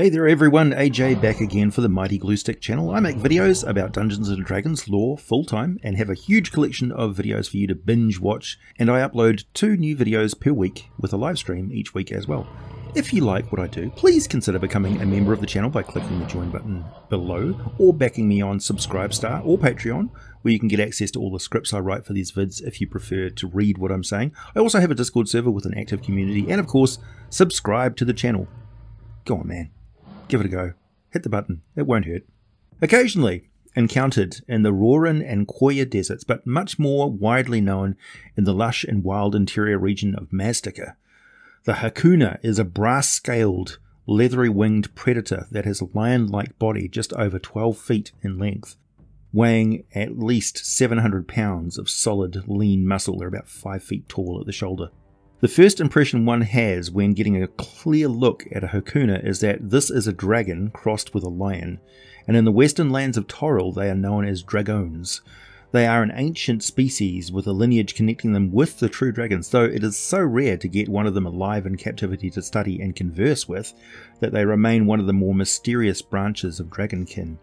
Hey there everyone, AJ back again for the Mighty Gluestick channel. I make videos about Dungeons & Dragons lore full-time and have a huge collection of videos for you to binge watch, and I upload 2 new videos per week with a live stream each week as well. If you like what I do, please consider becoming a member of the channel by clicking the join button below, or backing me on Subscribestar or Patreon, where you can get access to all the scripts I write for these vids if you prefer to read what I'm saying. I also have a Discord server with an active community, and of course, subscribe to the channel. Go on, man. Give it a go. Hit the button. It won't hurt. Occasionally encountered in the Roran and Koya deserts, but much more widely known in the lush and wild interior region of Maztica. The Hakuna is a brass-scaled, leathery-winged predator that has a lion-like body just over 12 feet in length, weighing at least 700 pounds of solid, lean muscle. They're about 5 feet tall at the shoulder. The first impression one has when getting a clear look at a Hakuna is that this is a dragon crossed with a lion, and in the western lands of Toril they are known as Dragonnes. They are an ancient species with a lineage connecting them with the true dragons, though it is so rare to get one of them alive in captivity to study and converse with that they remain one of the more mysterious branches of dragonkin.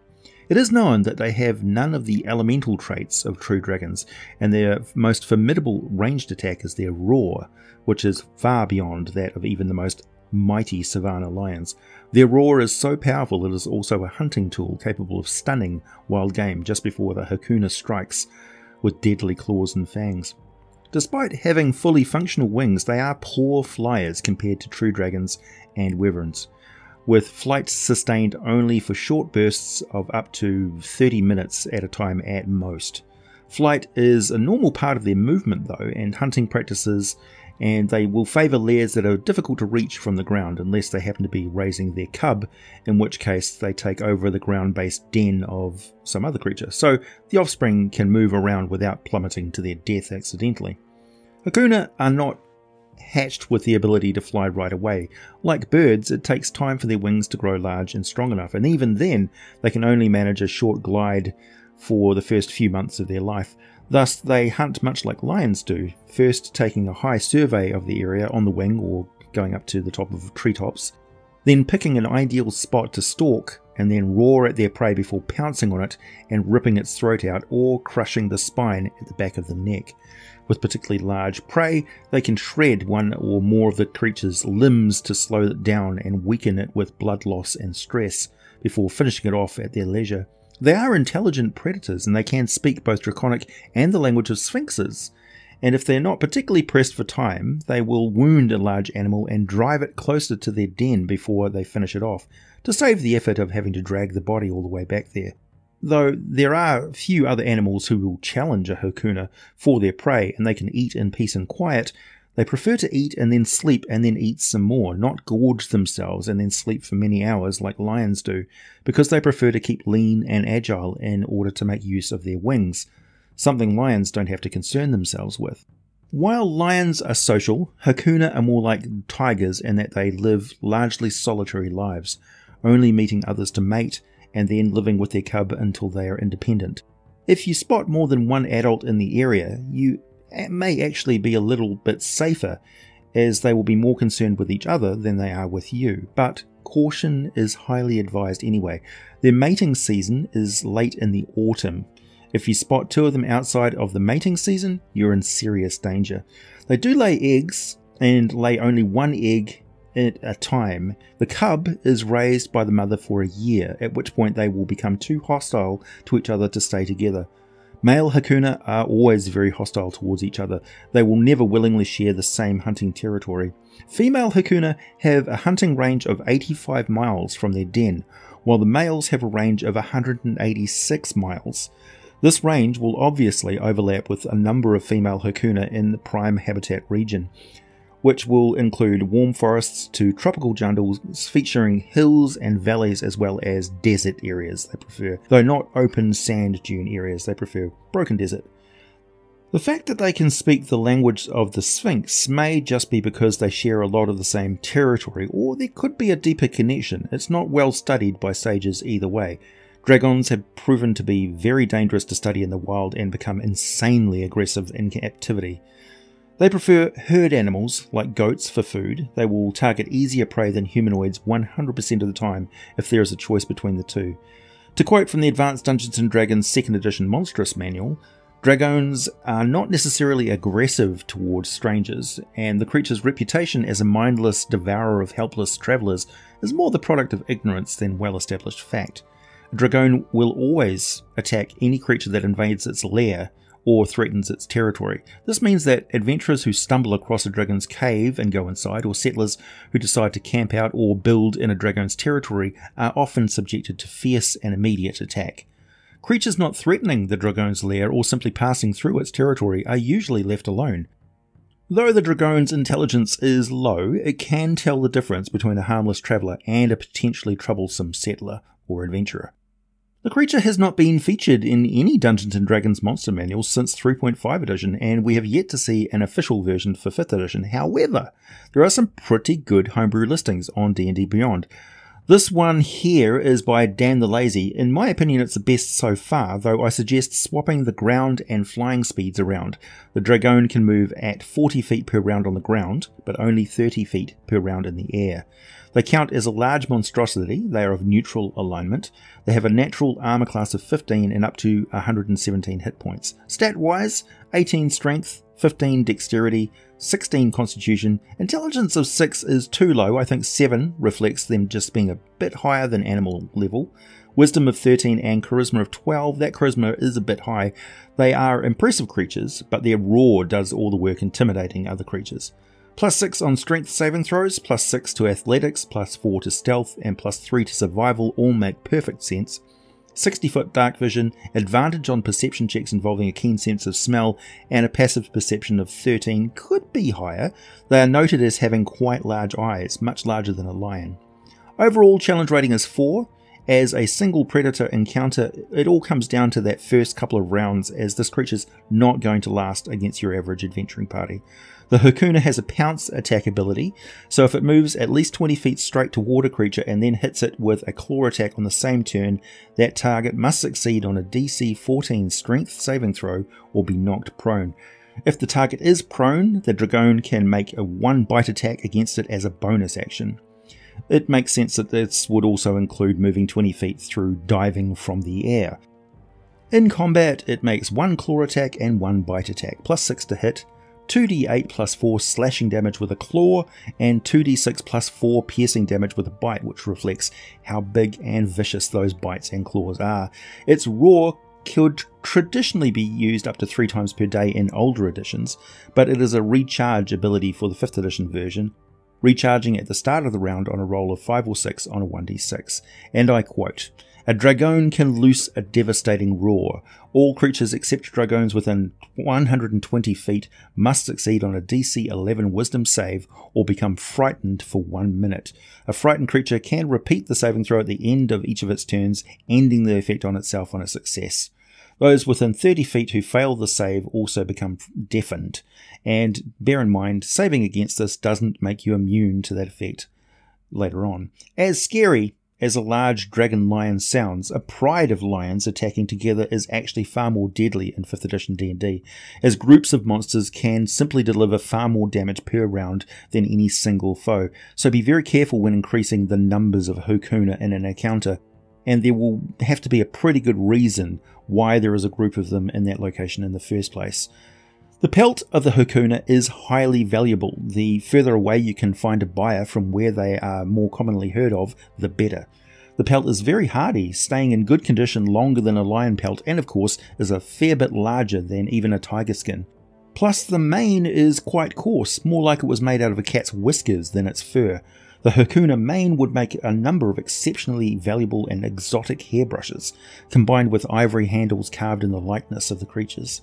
It is known that they have none of the elemental traits of true dragons, and their most formidable ranged attack is their roar, which is far beyond that of even the most mighty savanna lions. Their roar is so powerful it is also a hunting tool capable of stunning wild game just before the Hakuna strikes with deadly claws and fangs. Despite having fully functional wings, they are poor flyers compared to true dragons and wyverns, with flight sustained only for short bursts of up to 30 minutes at a time at most. Flight is a normal part of their movement though, and hunting practices, and they will favour lairs that are difficult to reach from the ground unless they happen to be raising their cub, in which case they take over the ground-based den of some other creature, so the offspring can move around without plummeting to their death accidentally. Hakuna are not hatched with the ability to fly right away. Like birds, it takes time for their wings to grow large and strong enough, and even then they can only manage a short glide for the first few months of their life. Thus they hunt much like lions do, first taking a high survey of the area on the wing or going up to the top of treetops, then picking an ideal spot to stalk and then roar at their prey before pouncing on it and ripping its throat out or crushing the spine at the back of the neck. With particularly large prey, they can shred one or more of the creature's limbs to slow it down and weaken it with blood loss and stress, before finishing it off at their leisure. They are intelligent predators, and they can speak both draconic and the language of sphinxes, and if they're not particularly pressed for time, they will wound a large animal and drive it closer to their den before they finish it off, to save the effort of having to drag the body all the way back there. Though there are few other animals who will challenge a Hakuna for their prey, and they can eat in peace and quiet, they prefer to eat and then sleep and then eat some more, not gorge themselves and then sleep for many hours like lions do, because they prefer to keep lean and agile in order to make use of their wings, something lions don't have to concern themselves with. While lions are social, Hakuna are more like tigers in that they live largely solitary lives, only meeting others to mate and then living with their cub until they are independent. If you spot more than one adult in the area, you may actually be a little bit safer, as they will be more concerned with each other than they are with you, but caution is highly advised anyway. Their mating season is late in the autumn. If you spot 2 of them outside of the mating season, you're in serious danger. They do lay eggs, and lay only 1 egg at a time. The cub is raised by the mother for a year, at which point they will become too hostile to each other to stay together. Male Hakuna are always very hostile towards each other. They will never willingly share the same hunting territory. Female Hakuna have a hunting range of 85 miles from their den, while the males have a range of 186 miles. This range will obviously overlap with a number of female Hakuna in the prime habitat region, which will include warm forests to tropical jungles featuring hills and valleys as well as desert areas they prefer, though not open sand dune areas, they prefer broken desert. The fact that they can speak the language of the Sphinx may just be because they share a lot of the same territory, or there could be a deeper connection. It's not well studied by sages either way. Dragonnes have proven to be very dangerous to study in the wild and become insanely aggressive in captivity. They prefer herd animals like goats for food. They will target easier prey than humanoids 100% of the time if there is a choice between the two. To quote from the Advanced Dungeons & Dragons 2nd edition Monstrous Manual, Dragones are not necessarily aggressive towards strangers, and the creature's reputation as a mindless devourer of helpless travellers is more the product of ignorance than well-established fact. A Dragonne will always attack any creature that invades its lair or threatens its territory. This means that adventurers who stumble across a dragon's cave and go inside, or settlers who decide to camp out or build in a dragon's territory, are often subjected to fierce and immediate attack. Creatures not threatening the Dragonne's lair or simply passing through its territory are usually left alone. Though the Dragonne's intelligence is low, it can tell the difference between a harmless traveller and a potentially troublesome settler or adventurer. The creature has not been featured in any Dungeons & Dragons monster manuals since 3.5 edition, and we have yet to see an official version for 5th edition. However, there are some pretty good homebrew listings on D&D Beyond. This one here is by Dan the Lazy. In my opinion, it's the best so far, though I suggest swapping the ground and flying speeds around. The Dragonne can move at 40 feet per round on the ground, but only 30 feet per round in the air. They count as a large monstrosity. They are of neutral alignment. They have a natural armor class of 15 and up to 117 hit points. Stat-wise, 18 strength, 15 dexterity, 16 constitution. Intelligence of 6 is too low. I think 7 reflects them just being a bit higher than animal level. Wisdom of 13 and charisma of 12. That charisma is a bit high. They are impressive creatures, but their roar does all the work intimidating other creatures. Plus 6 on strength saving throws, plus 6 to athletics, plus 4 to stealth, and plus 3 to survival all make perfect sense. 60-foot dark vision, advantage on perception checks involving a keen sense of smell, and a passive perception of 13 could be higher. They are noted as having quite large eyes, much larger than a lion. Overall challenge rating is 4. As a single predator encounter, it all comes down to that first couple of rounds, as this creature's not going to last against your average adventuring party. The Hakuna has a pounce attack ability, so if it moves at least 20 feet straight toward a creature and then hits it with a claw attack on the same turn, that target must succeed on a DC 14 strength saving throw or be knocked prone. If the target is prone, the Dragonne can make a 1 bite attack against it as a bonus action. It makes sense that this would also include moving 20 feet through diving from the air. In combat, it makes 1 claw attack and 1 bite attack, plus 6 to hit, 2d8 plus 4 slashing damage with a claw, and 2d6 plus 4 piercing damage with a bite, which reflects how big and vicious those bites and claws are. Its roar could traditionally be used up to 3 times per day in older editions, but it is a recharge ability for the 5th edition version, recharging at the start of the round on a roll of 5 or 6 on a 1d6. And I quote, "A Dragonne can loose a devastating roar. All creatures except Dragones within 120 feet must succeed on a DC 11 wisdom save or become frightened for 1 minute. A frightened creature can repeat the saving throw at the end of each of its turns, ending the effect on itself on a success. Those within 30 feet who fail the save also become deafened. And bear in mind, saving against this doesn't make you immune to that effect later on. As scary as a large dragon lion sounds, a pride of lions attacking together is actually far more deadly in 5th edition D&D, as groups of monsters can simply deliver far more damage per round than any single foe, so be very careful when increasing the numbers of Hakuna in an encounter, and there will have to be a pretty good reason why there is a group of them in that location in the first place. The pelt of the Hakuna is highly valuable. The further away you can find a buyer from where they are more commonly heard of, the better. The pelt is very hardy, staying in good condition longer than a lion pelt, and of course is a fair bit larger than even a tiger skin. Plus the mane is quite coarse, more like it was made out of a cat's whiskers than its fur. The Hakuna mane would make a number of exceptionally valuable and exotic hairbrushes, combined with ivory handles carved in the likeness of the creatures.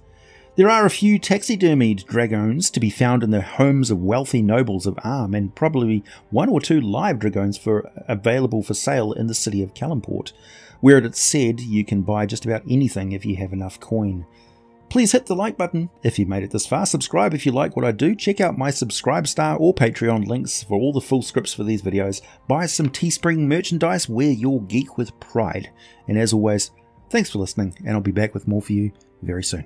There are a few taxidermied Dragones to be found in the homes of wealthy nobles of Arm, and probably 1 or 2 live Dragones available for sale in the city of Kalimport, where it's said you can buy just about anything if you have enough coin. Please hit the like button if you've made it this far, subscribe if you like what I do, check out my Subscribestar or Patreon links for all the full scripts for these videos, buy some Teespring merchandise, wear your geek with pride, and as always, thanks for listening, and I'll be back with more for you very soon.